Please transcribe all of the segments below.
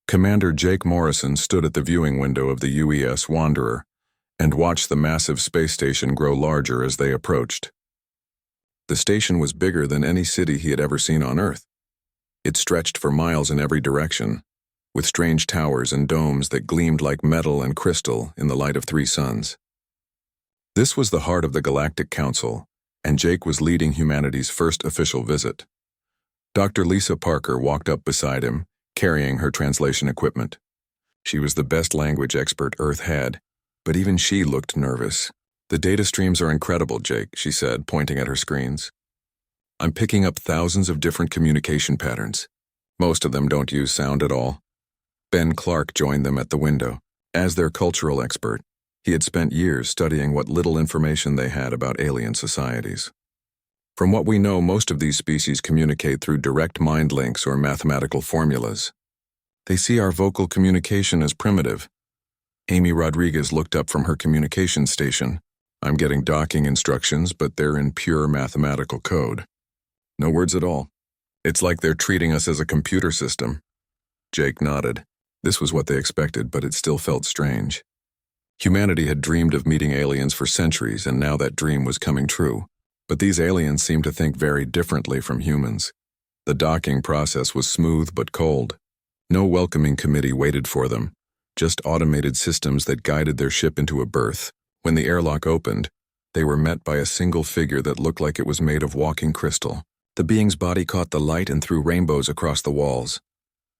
Commander Jake Morrison stood at the viewing window of the UES Wanderer and watched the massive space station grow larger as they approached. The station was bigger than any city he had ever seen on Earth. It stretched for miles in every direction, with strange towers and domes that gleamed like metal and crystal in the light of three suns. This was the heart of the Galactic Council, and Jake was leading humanity's first official visit. Dr. Lisa Parker walked up beside him, carrying her translation equipment. She was the best language expert Earth had, but even she looked nervous. "The data streams are incredible, Jake," she said, pointing at her screens. "I'm picking up thousands of different communication patterns. Most of them don't use sound at all." Ben Clark joined them at the window. As their cultural expert, he had spent years studying what little information they had about alien societies. "From what we know, most of these species communicate through direct mind links or mathematical formulas. They see our vocal communication as primitive." Amy Rodriguez looked up from her communication station. "I'm getting docking instructions, but they're in pure mathematical code. No words at all. It's like they're treating us as a computer system." Jake nodded. This was what they expected, but it still felt strange. Humanity had dreamed of meeting aliens for centuries, and now that dream was coming true. But these aliens seemed to think very differently from humans. The docking process was smooth but cold. No welcoming committee waited for them, just automated systems that guided their ship into a berth. When the airlock opened, they were met by a single figure that looked like it was made of walking crystal. The being's body caught the light and threw rainbows across the walls.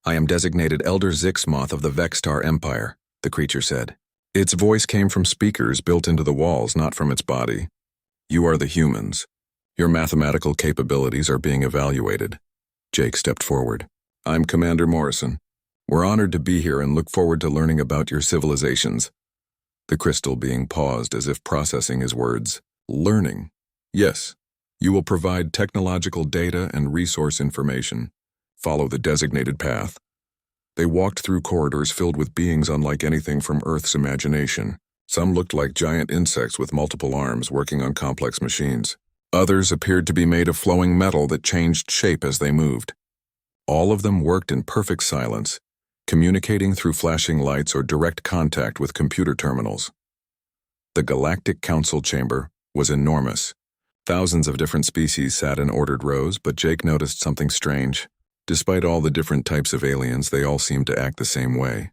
"I am designated Elder Zixmoth of the Vextar Empire," the creature said. Its voice came from speakers built into the walls, not from its body. "You are the humans. Your mathematical capabilities are being evaluated." Jake stepped forward. "I'm Commander Morrison. We're honored to be here and look forward to learning about your civilizations." The crystal being paused as if processing his words. "Learning. Yes. You will provide technological data and resource information. Follow the designated path." They walked through corridors filled with beings unlike anything from Earth's imagination. Some looked like giant insects with multiple arms working on complex machines. Others appeared to be made of flowing metal that changed shape as they moved. All of them worked in perfect silence, communicating through flashing lights or direct contact with computer terminals. The Galactic Council chamber was enormous. Thousands of different species sat in ordered rows, but Jake noticed something strange. Despite all the different types of aliens, they all seemed to act the same way.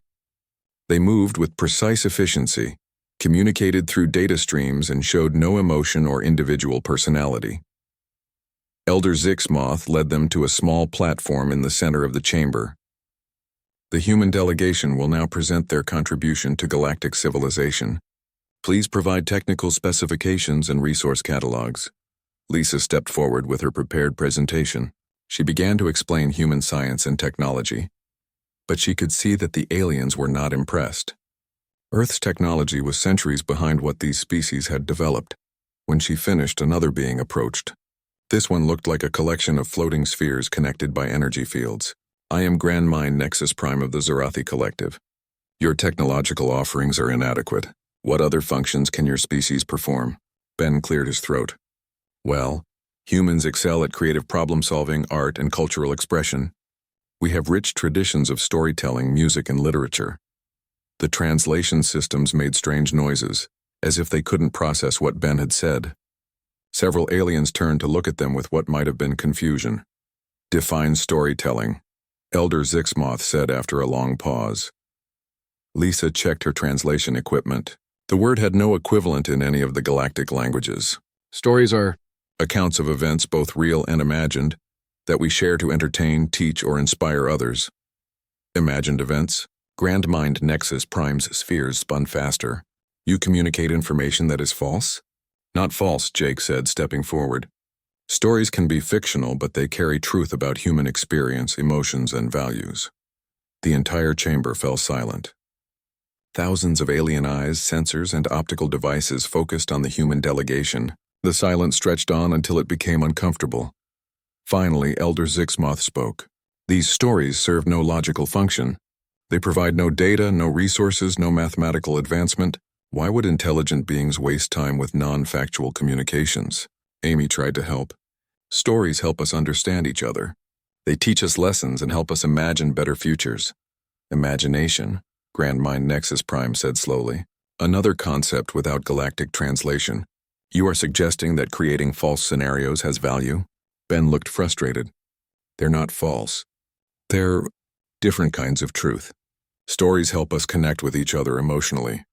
They moved with precise efficiency, communicated through data streams, and showed no emotion or individual personality. Elder Zixmoth led them to a small platform in the center of the chamber. "The human delegation will now present their contribution to galactic civilization. Please provide technical specifications and resource catalogs." Lisa stepped forward with her prepared presentation. She began to explain human science and technology, but she could see that the aliens were not impressed. Earth's technology was centuries behind what these species had developed. When she finished, another being approached. This one looked like a collection of floating spheres connected by energy fields. "I am Grand Mind Nexus Prime of the Zarathi Collective. Your technological offerings are inadequate. What other functions can your species perform?" Ben cleared his throat. "Well, humans excel at creative problem-solving, art, and cultural expression. We have rich traditions of storytelling, music, and literature." The translation systems made strange noises, as if they couldn't process what Ben had said. Several aliens turned to look at them with what might have been confusion. "Define storytelling," Elder Zixmoth said after a long pause. Lisa checked her translation equipment. The word had no equivalent in any of the galactic languages. "Stories are accounts of events, both real and imagined, that we share to entertain, teach, or inspire others." "Imagined events?" Grand Mind Nexus Prime's spheres spun faster. "You communicate information that is false?" "Not false," Jake said, stepping forward. "Stories can be fictional, but they carry truth about human experience, emotions, and values." The entire chamber fell silent. Thousands of alien eyes, sensors, and optical devices focused on the human delegation. The silence stretched on until it became uncomfortable. Finally, Elder Zixmoth spoke. "These stories serve no logical function. They provide no data, no resources, no mathematical advancement. Why would intelligent beings waste time with non-factual communications?" Amy tried to help. "Stories help us understand each other. They teach us lessons and help us imagine better futures. Imagination, Grand Mind Nexus Prime said slowly. Another concept without galactic translation. You are suggesting that creating false scenarios has value? Ben looked frustrated. They're not false. They're different kinds of truth. Stories help us connect with each other emotionally.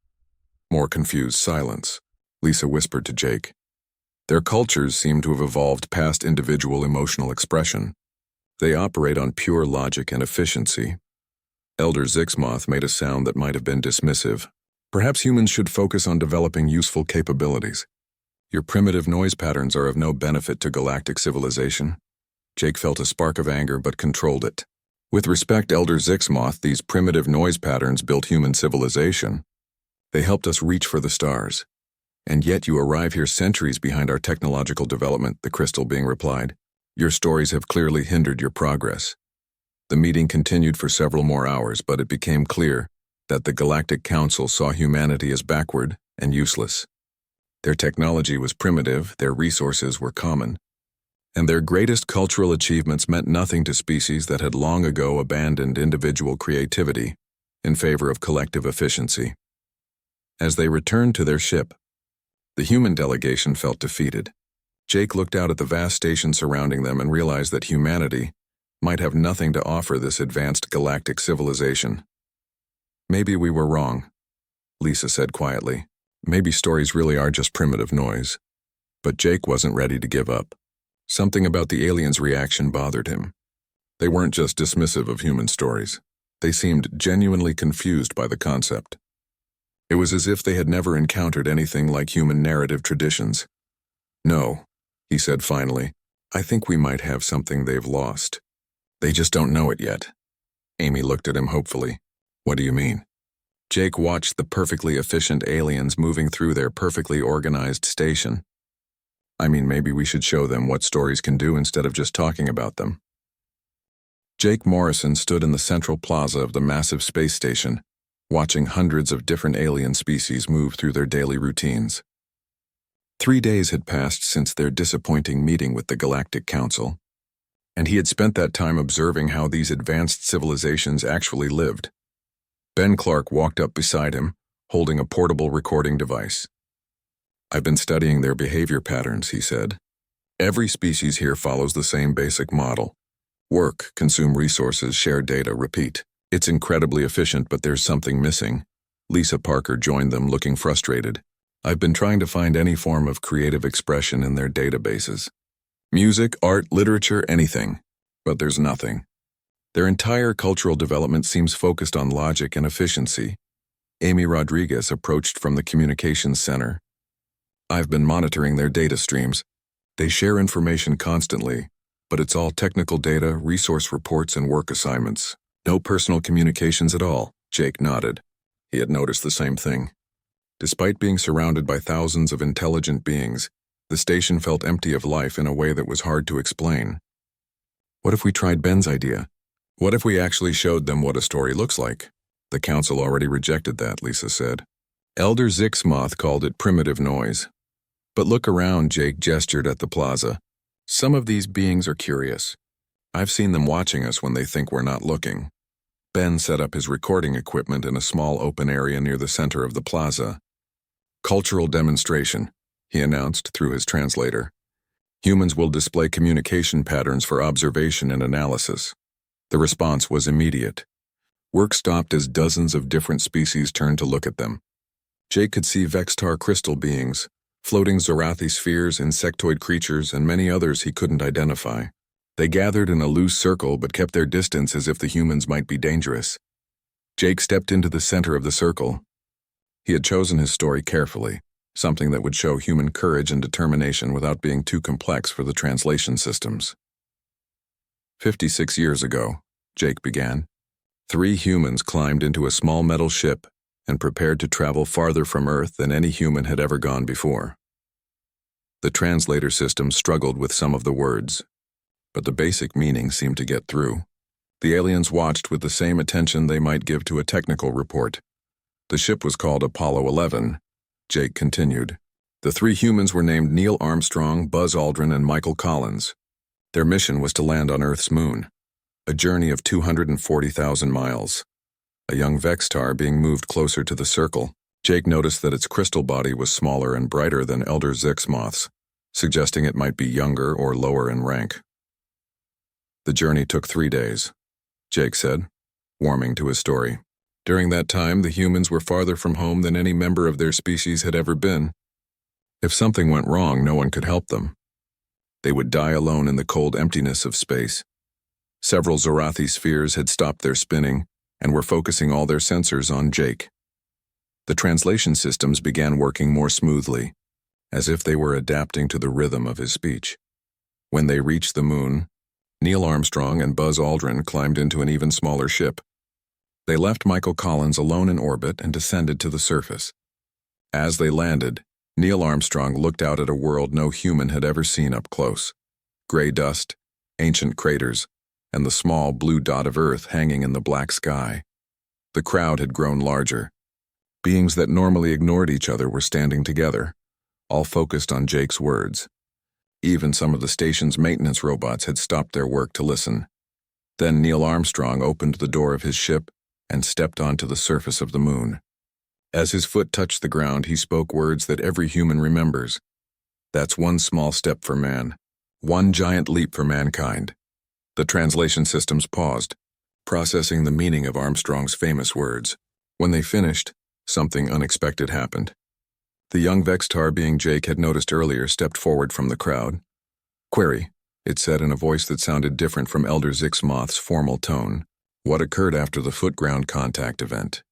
More confused silence. Lisa whispered to Jake. Their cultures seem to have evolved past individual emotional expression. They operate on pure logic and efficiency. Elder Zixmoth made a sound that might have been dismissive. Perhaps humans should focus on developing useful capabilities. Your primitive noise patterns are of no benefit to galactic civilization. Jake felt a spark of anger but controlled it. With respect, Elder Zixmoth, these primitive noise patterns built human civilization. They helped us reach for the stars. And yet you arrive here centuries behind our technological development, the crystal being replied. Your stories have clearly hindered your progress. The meeting continued for several more hours, but it became clear that the Galactic Council saw humanity as backward and useless. Their technology was primitive, their resources were common, and their greatest cultural achievements meant nothing to species that had long ago abandoned individual creativity in favor of collective efficiency. As they returned to their ship, the human delegation felt defeated. Jake looked out at the vast station surrounding them and realized that humanity might have nothing to offer this advanced galactic civilization. Maybe we were wrong, Lisa said quietly. Maybe stories really are just primitive noise. But Jake wasn't ready to give up. Something about the aliens' reaction bothered him. They weren't just dismissive of human stories. They seemed genuinely confused by the concept. It was as if they had never encountered anything like human narrative traditions. No, he said finally. I think we might have something they've lost. They just don't know it yet. Amy looked at him hopefully. What do you mean? Jake watched the perfectly efficient aliens moving through their perfectly organized station. I mean, maybe we should show them what stories can do instead of just talking about them. Jake Morrison stood in the central plaza of the massive space station, watching hundreds of different alien species move through their daily routines. 3 days had passed since their disappointing meeting with the Galactic Council, and he had spent that time observing how these advanced civilizations actually lived. Ben Clark walked up beside him, holding a portable recording device. I've been studying their behavior patterns, he said. Every species here follows the same basic model. Work, consume resources, share data, repeat. It's incredibly efficient, but there's something missing. Lisa Parker joined them, looking frustrated. I've been trying to find any form of creative expression in their databases. Music, art, literature, anything. But there's nothing. Their entire cultural development seems focused on logic and efficiency. Amy Rodriguez approached from the communications center. I've been monitoring their data streams. They share information constantly, but it's all technical data, resource reports, and work assignments. No personal communications at all. Jake nodded. He had noticed the same thing. Despite being surrounded by thousands of intelligent beings, the station felt empty of life in a way that was hard to explain. What if we tried Ben's idea? What if we actually showed them what a story looks like? The council already rejected that, Lisa said. Elder Zixmoth called it primitive noise. But look around, Jake gestured at the plaza. Some of these beings are curious. I've seen them watching us when they think we're not looking. Ben set up his recording equipment in a small open area near the center of the plaza. Cultural demonstration, he announced through his translator. Humans will display communication patterns for observation and analysis. The response was immediate. Work stopped as dozens of different species turned to look at them. Jake could see Vextar crystal beings, floating Zorathi spheres, insectoid creatures, and many others he couldn't identify. They gathered in a loose circle but kept their distance as if the humans might be dangerous. Jake stepped into the center of the circle. He had chosen his story carefully, something that would show human courage and determination without being too complex for the translation systems. 56 years ago, Jake began, 3 humans climbed into a small metal ship and prepared to travel farther from Earth than any human had ever gone before. The translator system struggled with some of the words, but the basic meaning seemed to get through. The aliens watched with the same attention they might give to a technical report. The ship was called Apollo 11. Jake continued. The 3 humans were named Neil Armstrong, Buzz Aldrin, and Michael Collins. Their mission was to land on Earth's moon, a journey of 240,000 miles. a young Vextar being moved closer to the circle. Jake noticed that its crystal body was smaller and brighter than Elder Zixmoth's, suggesting it might be younger or lower in rank. The journey took 3 days, Jake said, warming to his story. During that time, the humans were farther from home than any member of their species had ever been. If something went wrong, no one could help them. They would die alone in the cold emptiness of space. Several Zorathi spheres had stopped their spinning and were focusing all their sensors on Jake. The translation systems began working more smoothly, as if they were adapting to the rhythm of his speech. When they reached the moon, Neil Armstrong and Buzz Aldrin climbed into an even smaller ship. They left Michael Collins alone in orbit and descended to the surface. As they landed, Neil Armstrong looked out at a world no human had ever seen up close. Gray dust, ancient craters, and the small blue dot of Earth hanging in the black sky. The crowd had grown larger. Beings that normally ignored each other were standing together, all focused on Jake's words. Even some of the station's maintenance robots had stopped their work to listen. Then Neil Armstrong opened the door of his ship and stepped onto the surface of the moon. As his foot touched the ground, he spoke words that every human remembers. That's one small step for man, one giant leap for mankind. The translation systems paused, processing the meaning of Armstrong's famous words. When they finished, something unexpected happened. The young Vextar being Jake had noticed earlier stepped forward from the crowd. "Query," it said in a voice that sounded different from Elder Zixmoth's formal tone. "What occurred after the foot-ground contact event?"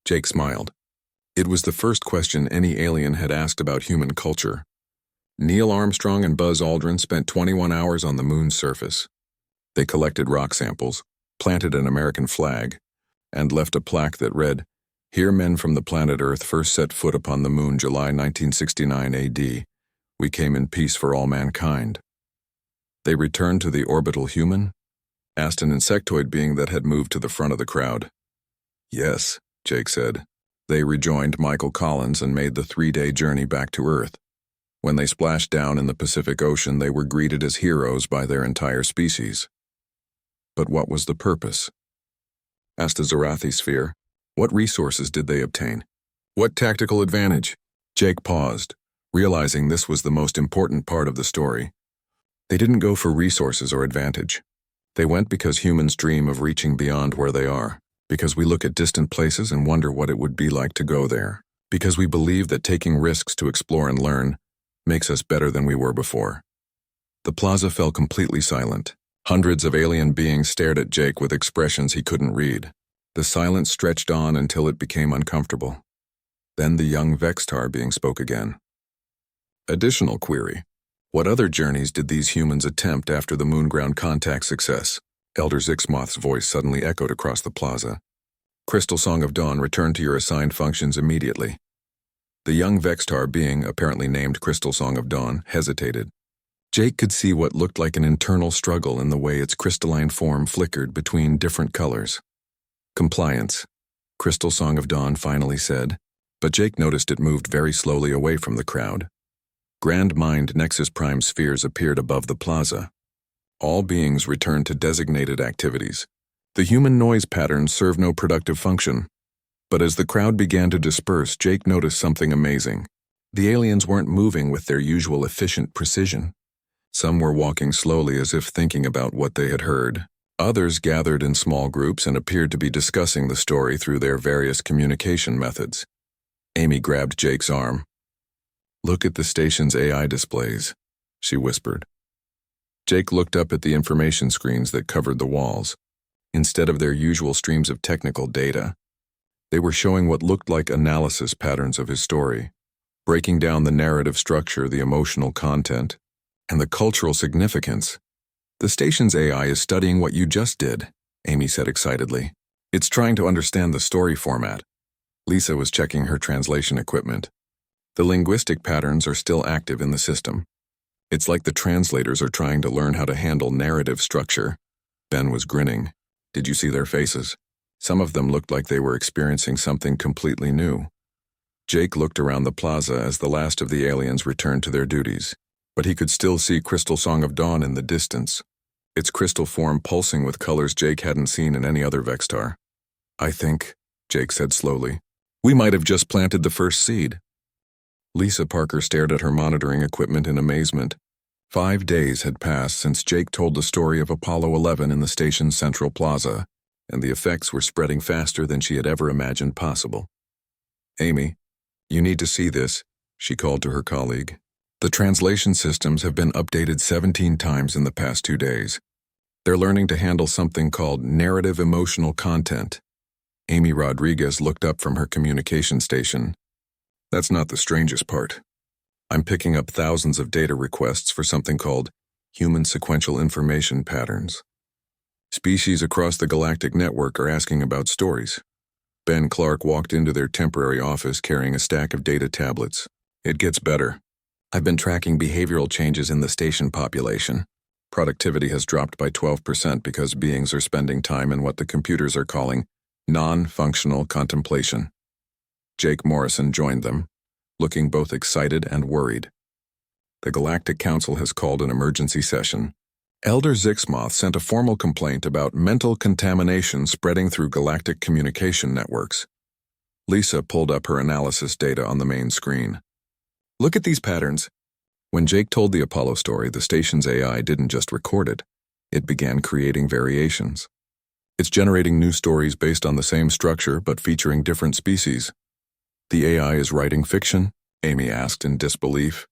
Jake smiled. It was the first question any alien had asked about human culture. Neil Armstrong and Buzz Aldrin spent 21 hours on the moon's surface. They collected rock samples, planted an American flag, and left a plaque that read, "Here men from the planet Earth first set foot upon the moon July 1969 AD. We came in peace for all mankind." "They returned to the orbital human?" asked an insectoid being that had moved to the front of the crowd. "Yes," Jake said. They rejoined Michael Collins and made the 3-day journey back to Earth. When they splashed down in the Pacific Ocean, they were greeted as heroes by their entire species. But what was the purpose? Asked the Zorathi sphere. What resources did they obtain? What tactical advantage? Jake paused, realizing this was the most important part of the story. They didn't go for resources or advantage. They went because humans dream of reaching beyond where they are. Because we look at distant places and wonder what it would be like to go there. Because we believe that taking risks to explore and learn makes us better than we were before. The plaza fell completely silent. Hundreds of alien beings stared at Jake with expressions he couldn't read. The silence stretched on until it became uncomfortable. Then the young Vextar being spoke again. Additional query. What other journeys did these humans attempt after the moon-ground contact success? Elder Zixmoth's voice suddenly echoed across the plaza. "Crystal Song of Dawn, return to your assigned functions immediately." The young Vextar being, apparently named Crystal Song of Dawn, hesitated. Jake could see what looked like an internal struggle in the way its crystalline form flickered between different colors. "Compliance," Crystal Song of Dawn finally said, but Jake noticed it moved very slowly away from the crowd. Grand Mind Nexus Prime spheres appeared above the plaza. All beings returned to designated activities. The human noise patterns served no productive function. But as the crowd began to disperse, Jake noticed something amazing. The aliens weren't moving with their usual efficient precision. Some were walking slowly as if thinking about what they had heard. Others gathered in small groups and appeared to be discussing the story through their various communication methods. Amy grabbed Jake's arm. "Look at the station's AI displays," she whispered. Jake looked up at the information screens that covered the walls. Instead of their usual streams of technical data, they were showing what looked like analysis patterns of his story, breaking down the narrative structure, the emotional content, and the cultural significance. "The station's AI is studying what you just did," Amy said excitedly. "It's trying to understand the story format." Lisa was checking her translation equipment. "The linguistic patterns are still active in the system. It's like the translators are trying to learn how to handle narrative structure." Ben was grinning. "Did you see their faces? Some of them looked like they were experiencing something completely new." Jake looked around the plaza as the last of the aliens returned to their duties, but he could still see Crystal Song of Dawn in the distance, its crystal form pulsing with colors Jake hadn't seen in any other Vextar. I think, Jake said slowly, we might have just planted the first seed. Lisa Parker stared at her monitoring equipment in amazement. 5 days had passed since Jake told the story of Apollo 11 in the station's central plaza, and the effects were spreading faster than she had ever imagined possible. Amy, you need to see this, she called to her colleague. The translation systems have been updated 17 times in the past 2 days. They're learning to handle something called narrative emotional content. Amy Rodriguez looked up from her communication station. That's not the strangest part. I'm picking up thousands of data requests for something called human sequential information patterns. Species across the galactic network are asking about stories. Ben Clark walked into their temporary office carrying a stack of data tablets. It gets better. I've been tracking behavioral changes in the station population. Productivity has dropped by 12% because beings are spending time in what the computers are calling non-functional contemplation. Jake Morrison joined them, looking both excited and worried. The Galactic Council has called an emergency session. Elder Zixmoth sent a formal complaint about mental contamination spreading through galactic communication networks. Lisa pulled up her analysis data on the main screen. Look at these patterns. When Jake told the Apollo story, the station's AI didn't just record it. It began creating variations. It's generating new stories based on the same structure but featuring different species. The AI is writing fiction? Amy asked in disbelief.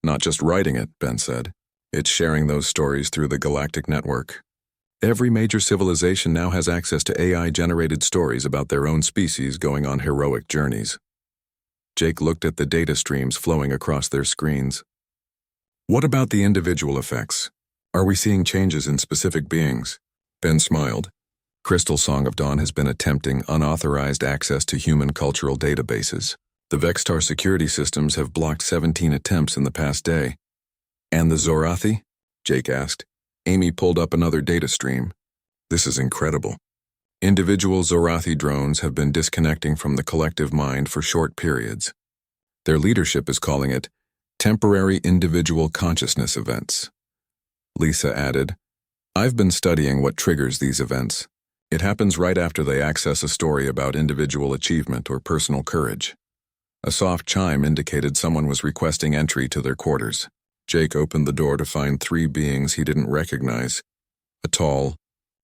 Not just writing it, Ben said. It's sharing those stories through the galactic network. Every major civilization now has access to AI-generated stories about their own species going on heroic journeys. Jake looked at the data streams flowing across their screens. What about the individual effects? Are we seeing changes in specific beings? Ben smiled. Crystal Song of Dawn has been attempting unauthorized access to human cultural databases. The Vextar security systems have blocked 17 attempts in the past day. And the Zorathi? Jake asked. Amy pulled up another data stream. This is incredible. Individual Zorathi drones have been disconnecting from the collective mind for short periods. Their leadership is calling it temporary individual consciousness events. Lisa added, I've been studying what triggers these events. It happens right after they access a story about individual achievement or personal courage. A soft chime indicated someone was requesting entry to their quarters. Jake opened the door to find 3 beings he didn't recognize. A tall,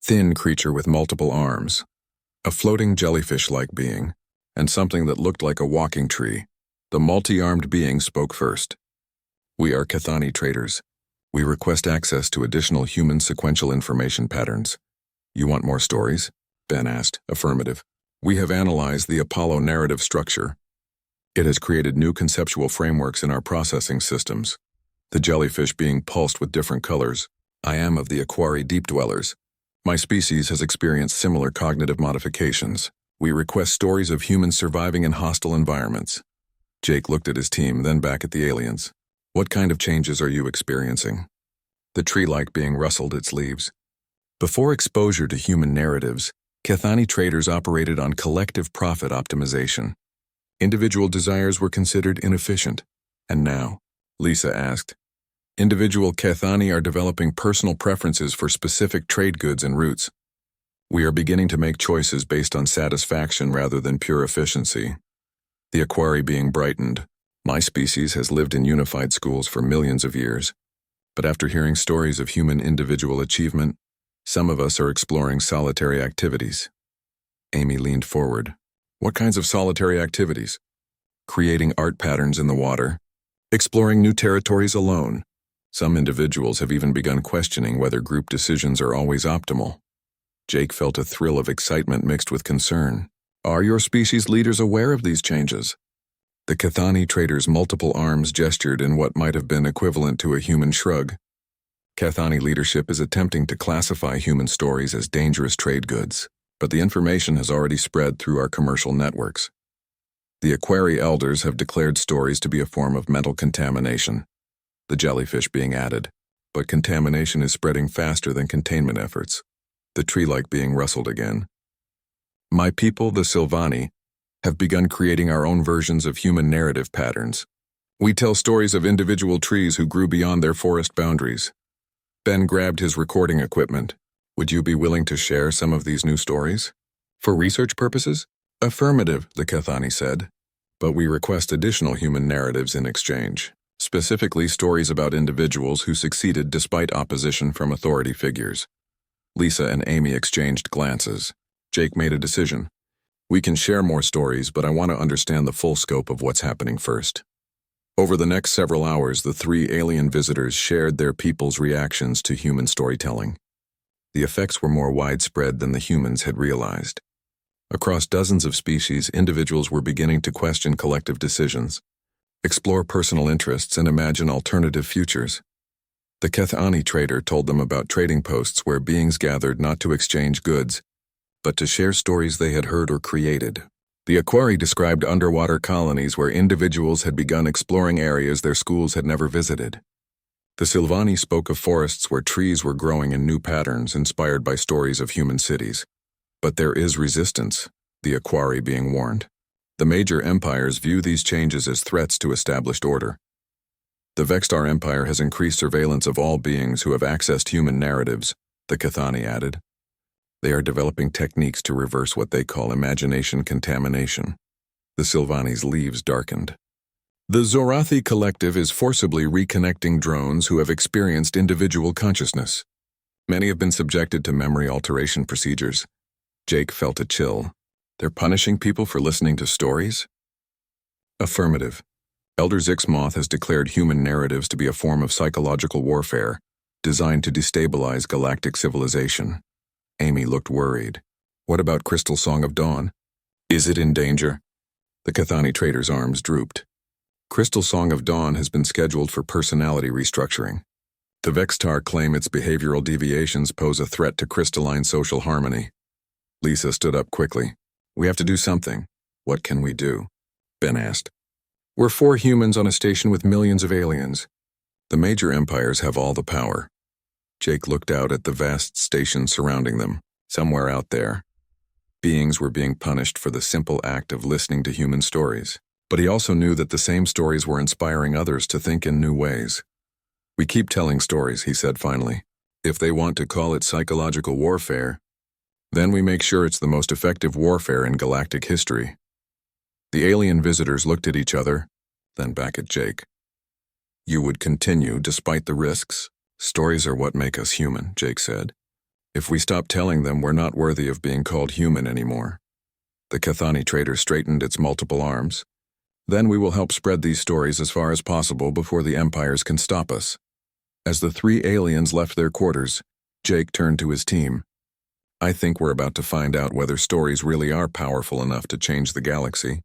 thin creature with multiple arms, a floating jellyfish-like being, and something that looked like a walking tree. The multi-armed being spoke first. We are Cathani traders. We request access to additional human sequential information patterns. You want more stories? Ben asked. Affirmative. We have analyzed the Apollo narrative structure. It has created new conceptual frameworks in our processing systems. The jellyfish being pulsed with different colors. I am of the Aquari deep dwellers. My species has experienced similar cognitive modifications. We request stories of humans surviving in hostile environments. Jake looked at his team, then back at the aliens. What kind of changes are you experiencing? The tree-like being rustled its leaves. Before exposure to human narratives, Cathani traders operated on collective profit optimization. Individual desires were considered inefficient. And now, Lisa asked, individual Cathani are developing personal preferences for specific trade goods and routes. We are beginning to make choices based on satisfaction rather than pure efficiency. The Aquari being brightened. My species has lived in unified schools for millions of years. But after hearing stories of human individual achievement, some of us are exploring solitary activities. Amy leaned forward. What kinds of solitary activities? Creating art patterns in the water. Exploring new territories alone. Some individuals have even begun questioning whether group decisions are always optimal. Jake felt a thrill of excitement mixed with concern. Are your species leaders aware of these changes? The Cathani trader's multiple arms gestured in what might have been equivalent to a human shrug. Cathani leadership is attempting to classify human stories as dangerous trade goods, but the information has already spread through our commercial networks. The Aquari elders have declared stories to be a form of mental contamination, the jellyfish being added, but contamination is spreading faster than containment efforts. The tree-like being rustled again. My people, the Silvani, have begun creating our own versions of human narrative patterns. We tell stories of individual trees who grew beyond their forest boundaries. Ben grabbed his recording equipment. Would you be willing to share some of these new stories? For research purposes? Affirmative, the Cathani said. But we request additional human narratives in exchange, specifically stories about individuals who succeeded despite opposition from authority figures. Lisa and Amy exchanged glances. Jake made a decision. We can share more stories, but I want to understand the full scope of what's happening first. Over the next several hours, the three alien visitors shared their people's reactions to human storytelling. The effects were more widespread than the humans had realized. Across dozens of species, individuals were beginning to question collective decisions, explore personal interests, and imagine alternative futures. The Cathani trader told them about trading posts where beings gathered not to exchange goods, but to share stories they had heard or created. The Aquari described underwater colonies where individuals had begun exploring areas their schools had never visited. The Silvani spoke of forests where trees were growing in new patterns inspired by stories of human cities. But there is resistance, the Aquari being warned. The major empires view these changes as threats to established order. The Vextar Empire has increased surveillance of all beings who have accessed human narratives, the Cathani added. They are developing techniques to reverse what they call imagination contamination. The Silvani's leaves darkened. The Zorathi Collective is forcibly reconnecting drones who have experienced individual consciousness. Many have been subjected to memory alteration procedures. Jake felt a chill. They're punishing people for listening to stories? Affirmative. Elder Zixmoth has declared human narratives to be a form of psychological warfare, designed to destabilize galactic civilization. Amy looked worried. What about Crystal Song of Dawn? Is it in danger? The Cathani trader's arms drooped. Crystal Song of Dawn has been scheduled for personality restructuring. The Vextar claim its behavioral deviations pose a threat to crystalline social harmony. Lisa stood up quickly. We have to do something. What can we do? Ben asked. We're 4 humans on a station with millions of aliens. The major empires have all the power. Jake looked out at the vast station surrounding them. Somewhere out there, beings were being punished for the simple act of listening to human stories. But he also knew that the same stories were inspiring others to think in new ways. We keep telling stories, he said finally. If they want to call it psychological warfare, then we make sure it's the most effective warfare in galactic history. The alien visitors looked at each other, then back at Jake. You would continue despite the risks. Stories are what make us human, Jake said. If we stop telling them, we're not worthy of being called human anymore. The Cathani trader straightened its multiple arms. Then we will help spread these stories as far as possible before the empires can stop us. As the 3 aliens left their quarters, Jake turned to his team. I think we're about to find out whether stories really are powerful enough to change the galaxy.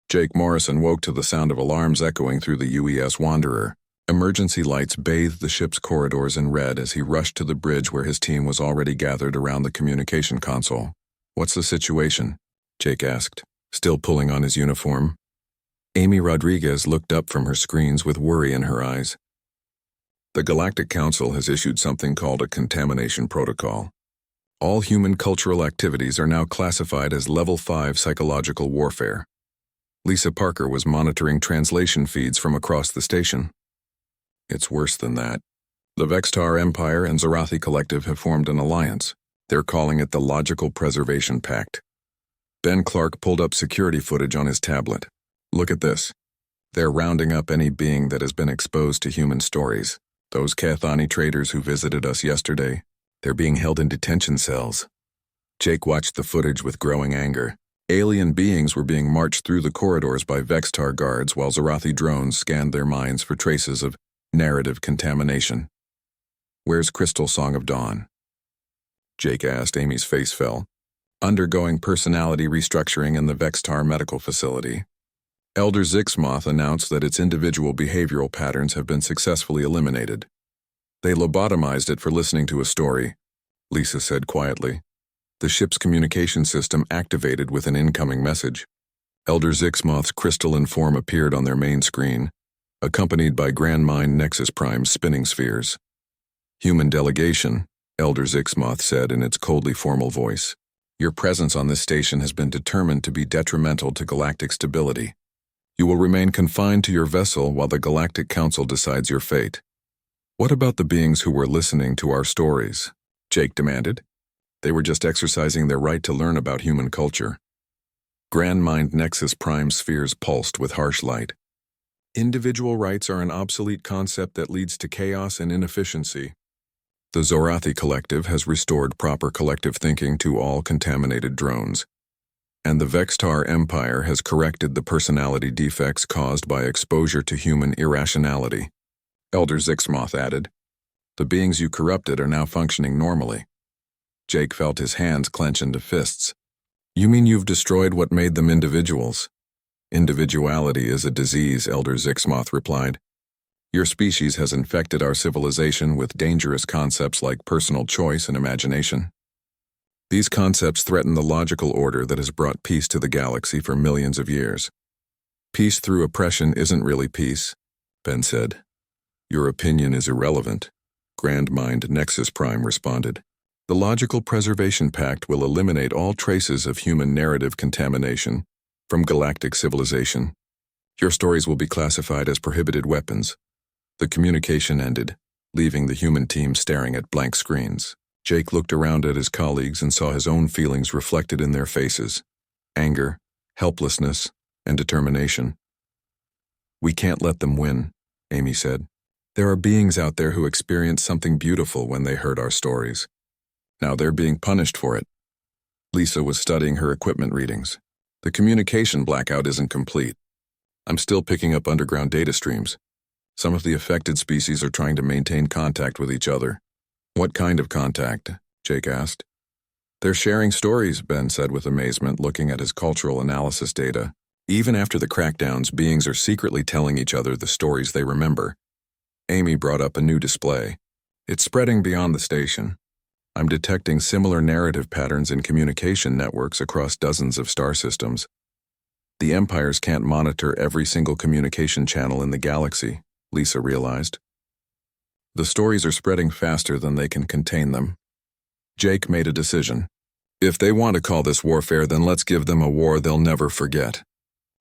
Jake Morrison woke to the sound of alarms echoing through the UES Wanderer. Emergency lights bathed the ship's corridors in red as he rushed to the bridge where his team was already gathered around the communication console. What's the situation? Jake asked, still pulling on his uniform. Amy Rodriguez looked up from her screens with worry in her eyes. The Galactic Council has issued something called a contamination protocol. All human cultural activities are now classified as Level 5 psychological warfare. Lisa Parker was monitoring translation feeds from across the station. It's worse than that. The Vextar Empire and Zorathi Collective have formed an alliance. They're calling it the Logical Preservation Pact. Ben Clark pulled up security footage on his tablet. Look at this. They're rounding up any being that has been exposed to human stories. Those Cathani traders who visited us yesterday, they're being held in detention cells. Jake watched the footage with growing anger. Alien beings were being marched through the corridors by Vextar guards while Zorathi drones scanned their minds for traces of narrative contamination. Where's Crystal Song of Dawn? Jake asked. Amy's face fell. Undergoing personality restructuring in the Vextar medical facility. Elder Zixmoth announced that its individual behavioral patterns have been successfully eliminated. They lobotomized it for listening to a story, Lisa said quietly. The ship's communication system activated with an incoming message. Elder Zixmoth's crystalline form appeared on their main screen, accompanied by Grand Mind Nexus Prime's spinning spheres. Human delegation, Elder Zixmoth said in its coldly formal voice. Your presence on this station has been determined to be detrimental to galactic stability. You will remain confined to your vessel while the Galactic Council decides your fate. What about the beings who were listening to our stories? Jake demanded. They were just exercising their right to learn about human culture. Grand Mind Nexus Prime spheres pulsed with harsh light. Individual rights are an obsolete concept that leads to chaos and inefficiency. The Zorathi Collective has restored proper collective thinking to all contaminated drones. And the Vextar Empire has corrected the personality defects caused by exposure to human irrationality. Elder Zixmoth added, "The beings you corrupted are now functioning normally." Jake felt his hands clench into fists. "You mean you've destroyed what made them individuals?" "Individuality is a disease," Elder Zixmoth replied. "Your species has infected our civilization with dangerous concepts like personal choice and imagination. These concepts threaten the logical order that has brought peace to the galaxy for millions of years." "Peace through oppression isn't really peace," Ben said. "Your opinion is irrelevant," Grand Mind Nexus Prime responded. "The Logical Preservation Pact will eliminate all traces of human narrative contamination from galactic civilization. Your stories will be classified as prohibited weapons." The communication ended, leaving the human team staring at blank screens. Jake looked around at his colleagues and saw his own feelings reflected in their faces: anger, helplessness, and determination. "We can't let them win," Amy said. "There are beings out there who experienced something beautiful when they heard our stories. Now they're being punished for it." Lisa was studying her equipment readings. "The communication blackout isn't complete. I'm still picking up underground data streams. Some of the affected species are trying to maintain contact with each other." "What kind of contact?" Jake asked. "They're sharing stories," Ben said with amazement, looking at his cultural analysis data. "Even after the crackdowns, beings are secretly telling each other the stories they remember." Amy brought up a new display. "It's spreading beyond the station. I'm detecting similar narrative patterns in communication networks across dozens of star systems. The empires can't monitor every single communication channel in the galaxy," Lisa realized. "The stories are spreading faster than they can contain them." Jake made a decision. "If they want to call this warfare, then let's give them a war they'll never forget."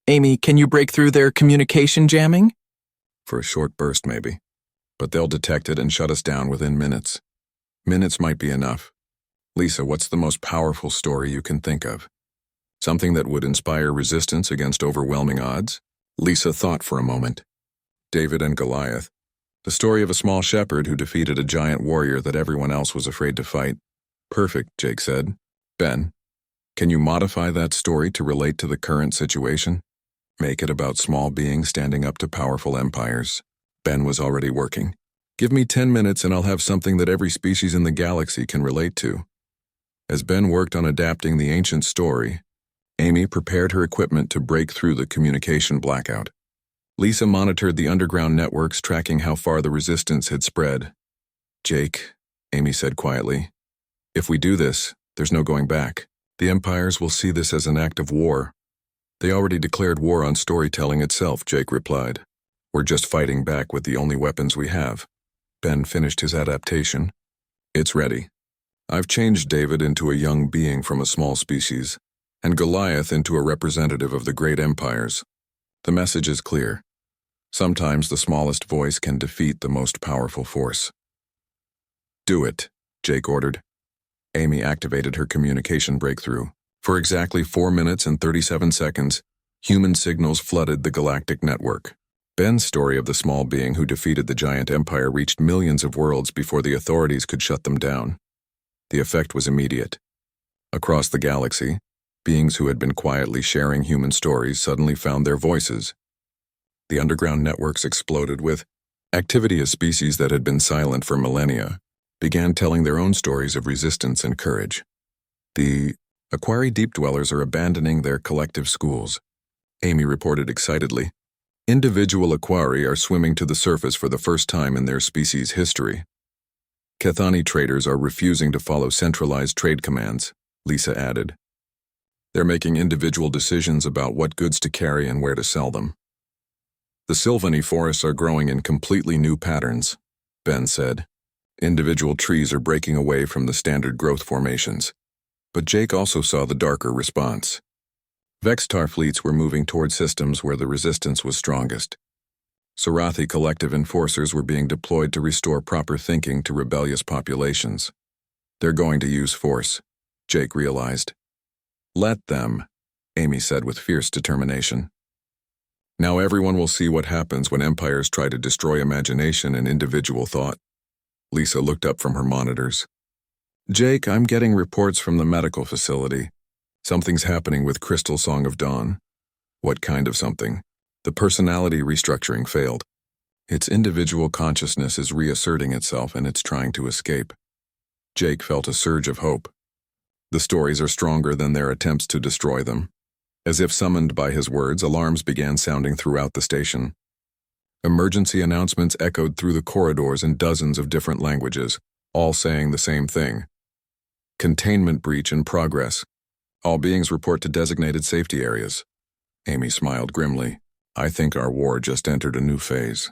"Amy, can you break through their communication jamming?" "For a short burst, maybe. But they'll detect it and shut us down within minutes. Minutes might be enough. Lisa, what's the most powerful story you can think of? Something that would inspire resistance against overwhelming odds?" Lisa thought for a moment. "David and Goliath. The story of a small shepherd who defeated a giant warrior that everyone else was afraid to fight." "Perfect," Jake said. "Ben, can you modify that story to relate to the current situation? Make it about small beings standing up to powerful empires." Ben was already working. "Give me 10 minutes and I'll have something that every species in the galaxy can relate to." As Ben worked on adapting the ancient story, Amy prepared her equipment to break through the communication blackout. Lisa monitored the underground networks, tracking how far the resistance had spread. "Jake," Amy said quietly, "if we do this, there's no going back. The empires will see this as an act of war." "They already declared war on storytelling itself," Jake replied. "We're just fighting back with the only weapons we have." Ben finished his adaptation. "It's ready. I've changed David into a young being from a small species, and Goliath into a representative of the great empires. The message is clear. Sometimes the smallest voice can defeat the most powerful force." "Do it," Jake ordered. Amy activated her communication breakthrough. For exactly 4 minutes and 37 seconds, human signals flooded the galactic network. Ben's story of the small being who defeated the giant empire reached millions of worlds before the authorities could shut them down. The effect was immediate. Across the galaxy, beings who had been quietly sharing human stories suddenly found their voices. The underground networks exploded with activity as species that had been silent for millennia began telling their own stories of resistance and courage. The Aquari Deep Dwellers are abandoning their collective schools, Amy reported excitedly. Individual Aquari are swimming to the surface for the first time in their species' history. Cathani traders are refusing to follow centralized trade commands, Lisa added. They're making individual decisions about what goods to carry and where to sell them. The Sylvany forests are growing in completely new patterns, Ben said. Individual trees are breaking away from the standard growth formations. But Jake also saw the darker response. Vextar fleets were moving toward systems where the resistance was strongest. Zorathi collective enforcers were being deployed to restore proper thinking to rebellious populations. They're going to use force, Jake realized. Let them, Amy said with fierce determination. Now everyone will see what happens when empires try to destroy imagination and individual thought. Lisa looked up from her monitors. Jake, I'm getting reports from the medical facility. Something's happening with Crystal Song of Dawn. What kind of something? The personality restructuring failed. Its individual consciousness is reasserting itself and it's trying to escape. Jake felt a surge of hope. The stories are stronger than their attempts to destroy them. As if summoned by his words, alarms began sounding throughout the station. Emergency announcements echoed through the corridors in dozens of different languages, all saying the same thing. Containment breach in progress. All beings report to designated safety areas. Amy smiled grimly. I think our war just entered a new phase.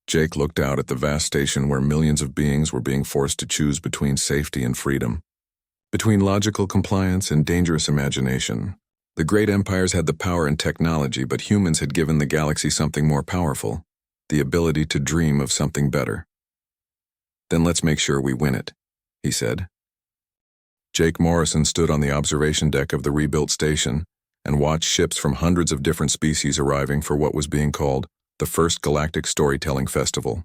Jake looked out at the vast station where millions of beings were being forced to choose between safety and freedom. Between logical compliance and dangerous imagination. The great empires had the power and technology, but humans had given the galaxy something more powerful, the ability to dream of something better. Then let's make sure we win it, he said. Jake Morrison stood on the observation deck of the rebuilt station and watched ships from hundreds of different species arriving for what was being called the first Galactic Storytelling Festival.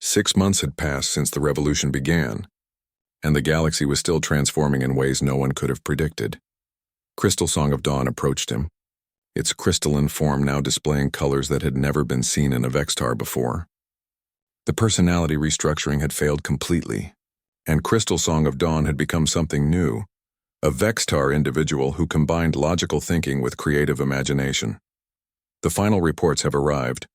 6 months had passed since the revolution began, and the galaxy was still transforming in ways no one could have predicted. Crystal Song of Dawn approached him, its crystalline form now displaying colors that had never been seen in a Vextar before. The personality restructuring had failed completely, and Crystal Song of Dawn had become something new, a Vextar individual who combined logical thinking with creative imagination. The final reports have arrived.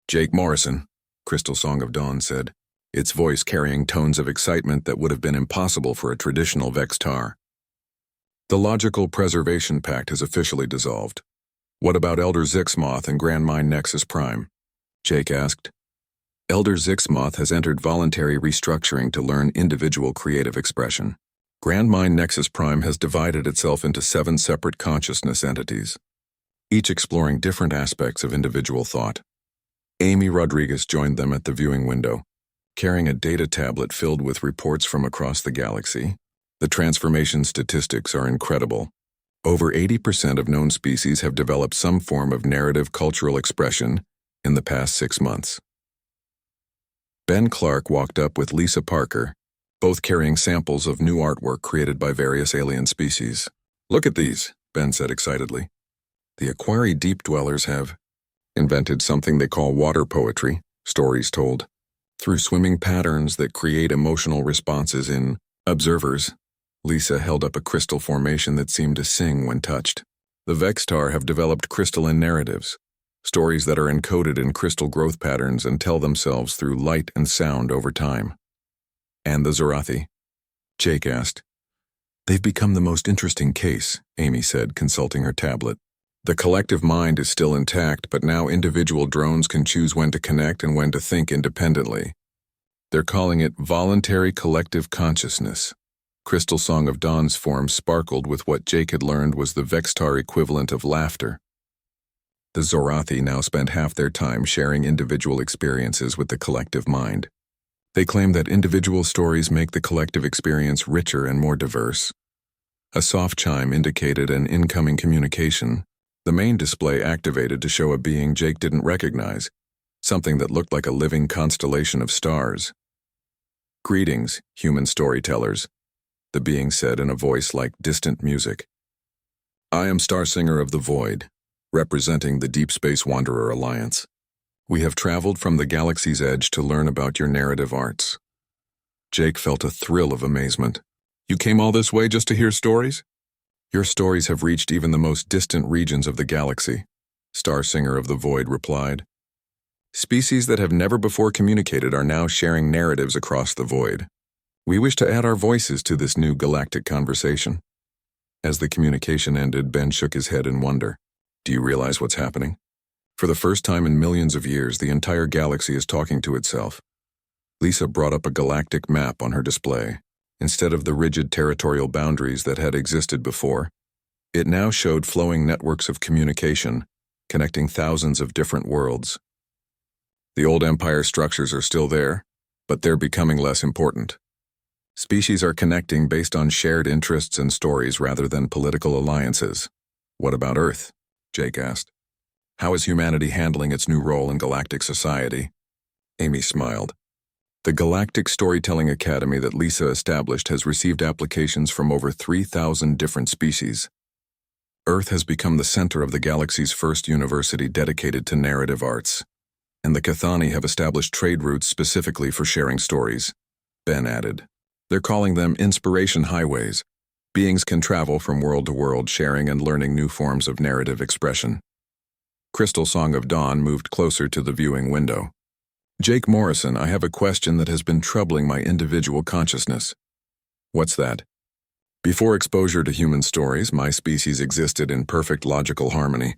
Jake Morrison, Crystal Song of Dawn said, its voice carrying tones of excitement that would have been impossible for a traditional Vextar. The Logical Preservation Pact has officially dissolved. What about Elder Zixmoth and Grand Mind Nexus Prime? Jake asked. Elder Zixmoth has entered voluntary restructuring to learn individual creative expression. Grand Mind Nexus Prime has divided itself into 7 separate consciousness entities, each exploring different aspects of individual thought. Amy Rodriguez joined them at the viewing window, carrying a data tablet filled with reports from across the galaxy. The transformation statistics are incredible. Over 80% of known species have developed some form of narrative cultural expression in the past 6 months. Ben Clark walked up with Lisa Parker, both carrying samples of new artwork created by various alien species. Look at these, Ben said excitedly. The Aquari Deep Dwellers have invented something they call water poetry, Stories told, through swimming patterns that create emotional responses in observers. Lisa held up a crystal formation that seemed to sing when touched. The Vextar have developed crystalline narratives, stories that are encoded in crystal growth patterns and tell themselves through light and sound over time. And the Zorathi? Jake asked. They've become the most interesting case, Amy said, consulting her tablet. The collective mind is still intact, but now individual drones can choose when to connect and when to think independently. They're calling it voluntary collective consciousness. Crystal Song of Dawn's form sparkled with what Jake had learned was the Vextar equivalent of laughter. The Zorathi now spend half their time sharing individual experiences with the collective mind. They claim that individual stories make the collective experience richer and more diverse. A soft chime indicated an incoming communication. The main display activated to show a being Jake didn't recognize, something that looked like a living constellation of stars. Greetings, human storytellers, the being said in a voice like distant music. I am Starsinger of the Void, representing the Deep Space Wanderer Alliance. We have traveled from the galaxy's edge to learn about your narrative arts. Jake felt a thrill of amazement. You came all this way just to hear stories? Your stories have reached even the most distant regions of the galaxy, Starsinger of the Void replied. Species that have never before communicated are now sharing narratives across the void. We wish to add our voices to this new galactic conversation. As the communication ended, Ben shook his head in wonder. Do you realize what's happening? For the first time in millions of years, the entire galaxy is talking to itself. Lisa brought up a galactic map on her display. Instead of the rigid territorial boundaries that had existed before, it now showed flowing networks of communication, connecting thousands of different worlds. The old empire structures are still there, but they're becoming less important. Species are connecting based on shared interests and stories rather than political alliances. What about Earth? Jake asked. How is humanity handling its new role in galactic society? Amy smiled. The Galactic Storytelling Academy that Lisa established has received applications from over 3,000 different species. Earth has become the center of the galaxy's first university dedicated to narrative arts, and the Cathani have established trade routes specifically for sharing stories, Ben added. They're calling them inspiration highways. Beings can travel from world to world, sharing and learning new forms of narrative expression. Crystal Song of Dawn moved closer to the viewing window. Jake Morrison, I have a question that has been troubling my individual consciousness. What's that? Before exposure to human stories, my species existed in perfect logical harmony.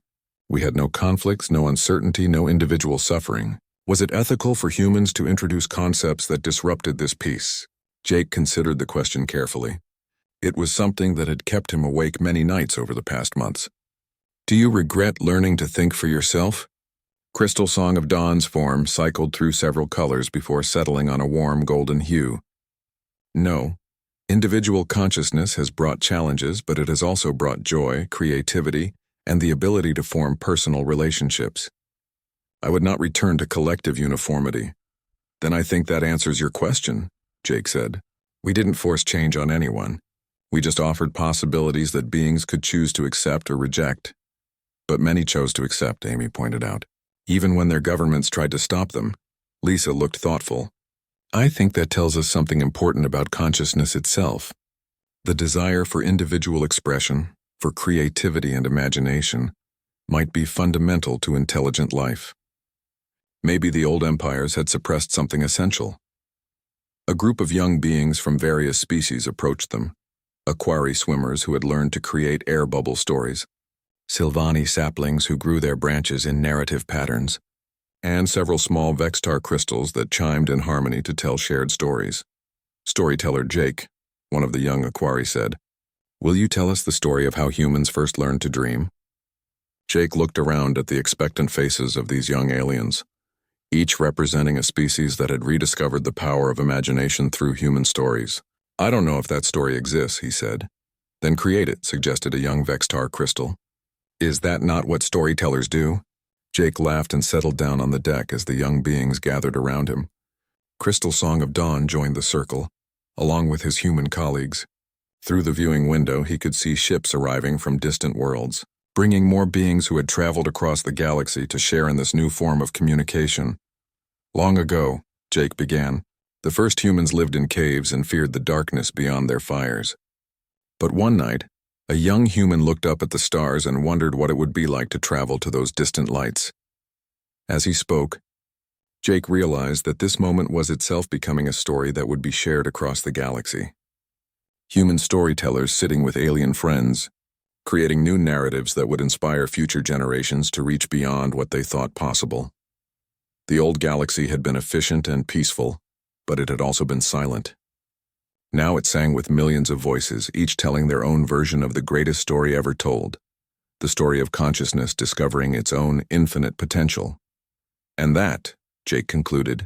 We had no conflicts, no uncertainty, no individual suffering. Was it ethical for humans to introduce concepts that disrupted this peace? Jake considered the question carefully. It was something that had kept him awake many nights over the past months. Do you regret learning to think for yourself? Crystal Song of Dawn's form cycled through several colors before settling on a warm golden hue. No. Individual consciousness has brought challenges, but it has also brought joy, creativity, and the ability to form personal relationships. I would not return to collective uniformity. Then I think that answers your question, Jake said. We didn't force change on anyone. We just offered possibilities that beings could choose to accept or reject. But many chose to accept, Amy pointed out. Even when their governments tried to stop them. Lisa looked thoughtful. I think that tells us something important about consciousness itself. The desire for individual expression, for creativity and imagination, might be fundamental to intelligent life. Maybe the old empires had suppressed something essential. A group of young beings from various species approached them. Aquari swimmers who had learned to create air bubble stories, Sylvani saplings who grew their branches in narrative patterns, and several small Vextar crystals that chimed in harmony to tell shared stories. Storyteller Jake, one of the young Aquari, said, Will you tell us the story of how humans first learned to dream? Jake looked around at the expectant faces of these young aliens, each representing a species that had rediscovered the power of imagination through human stories. I don't know if that story exists, he said. Then create it, suggested a young Vextar crystal. Is that not what storytellers do? Jake laughed and settled down on the deck as the young beings gathered around him. Crystal Song of Dawn joined the circle, along with his human colleagues. Through the viewing window, he could see ships arriving from distant worlds, bringing more beings who had traveled across the galaxy to share in this new form of communication. Long ago, Jake began, the first humans lived in caves and feared the darkness beyond their fires. But one night, a young human looked up at the stars and wondered what it would be like to travel to those distant lights. As he spoke, Jake realized that this moment was itself becoming a story that would be shared across the galaxy. Human storytellers sitting with alien friends, creating new narratives that would inspire future generations to reach beyond what they thought possible. The old galaxy had been efficient and peaceful, but it had also been silent. Now it sang with millions of voices, each telling their own version of the greatest story ever told, the story of consciousness discovering its own infinite potential. And that, Jake concluded,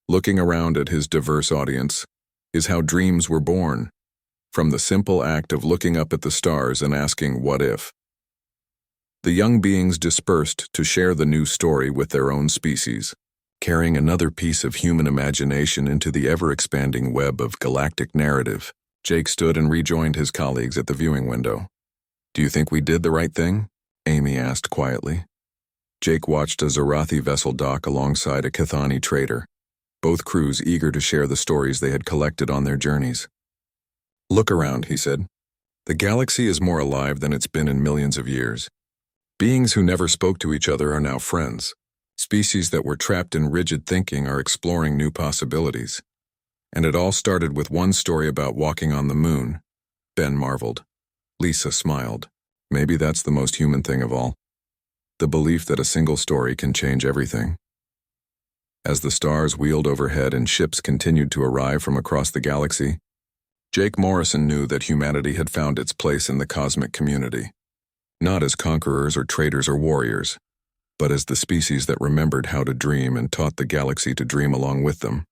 looking around at his diverse audience, is how dreams were born, from the simple act of looking up at the stars and asking, what if? The young beings dispersed to share the new story with their own species, carrying another piece of human imagination into the ever-expanding web of galactic narrative. Jake stood and rejoined his colleagues at the viewing window. Do you think we did the right thing? Amy asked quietly. Jake watched a Zarathi vessel dock alongside a Cathani trader, both crews eager to share the stories they had collected on their journeys. Look around, he said. The galaxy is more alive than it's been in millions of years. Beings who never spoke to each other are now friends. Species that were trapped in rigid thinking are exploring new possibilities. And it all started with one story about walking on the moon. Ben marveled. Lisa smiled. Maybe that's the most human thing of all. The belief that a single story can change everything. As the stars wheeled overhead and ships continued to arrive from across the galaxy, Jake Morrison knew that humanity had found its place in the cosmic community. Not as conquerors or traders or warriors, but as the species that remembered how to dream and taught the galaxy to dream along with them.